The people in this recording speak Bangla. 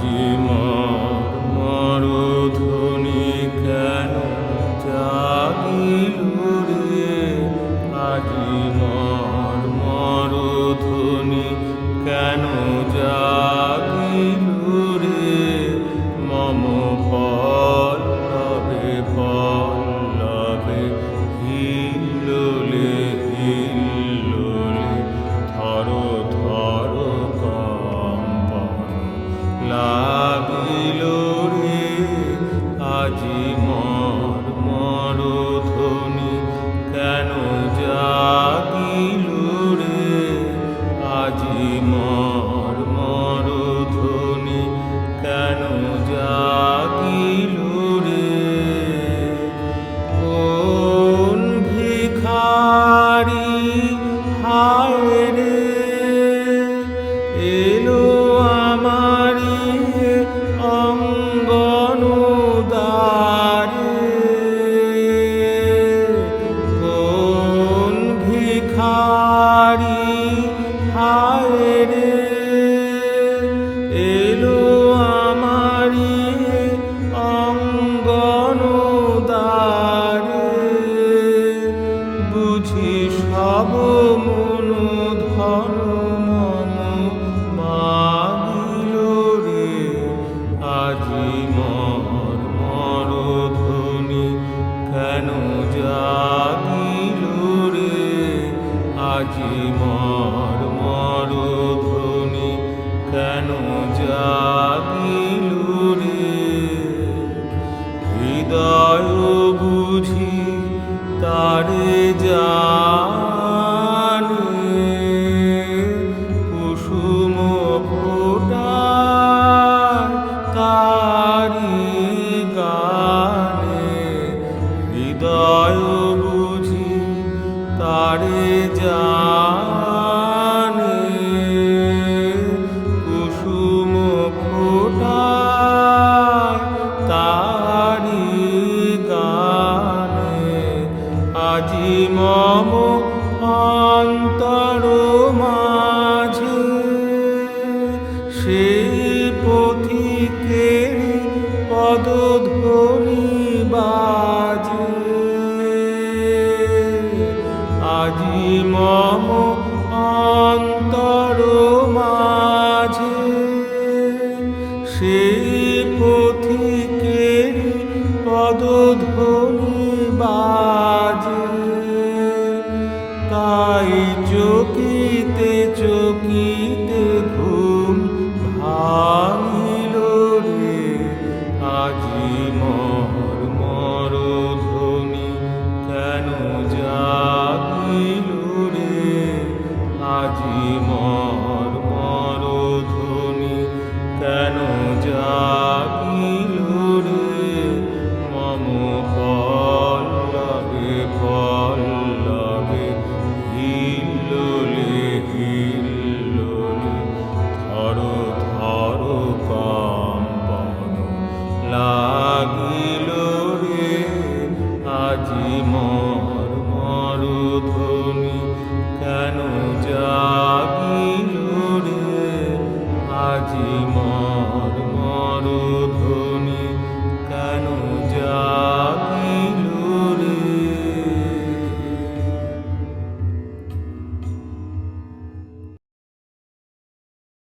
আজি মরধ্বনি কেন জাগিল রে, আজি মরধ্বনি কেন জাগিল রে, মম পল্লবে পল্লবে হিল্লোলে হিল্লোলে থর থর কম্পন লাগিল রে, আজি মরধ্বনি কেন জাগিল রে, আজি মরধ্বনি কেন জাগিল রে। কোন ভিখারি হায় রে এলো আমারি অঙ্গন দ্বারে, কোন ভিখারি হায় রে এলো আমারি অঙ্গন দ্বারে, বুঝি সব মন ধন মম মাগিল রে, আজি মরধ্বনি কেন জাগিল রে, আজি মরধ্বনি কেন জাগিল রে। হৃদয় বুঝি তারে জানে, কুসুম ফোটায় তারি গানে, হৃদয় বুঝি তারে জানে, কুসুম ফোটায় তারি গানে, আজি মম অন্তর মাঝে সেই পথিকের পদধ্বনি বাজে, আজি মম অন্তর মাঝে সেই পথিকের পদধ্বনি বাজে, তাই চকিতে চকিতে ঘুম ভাঙিল রে, আজি মরধ্বনি কেন জাগিল রে, আজি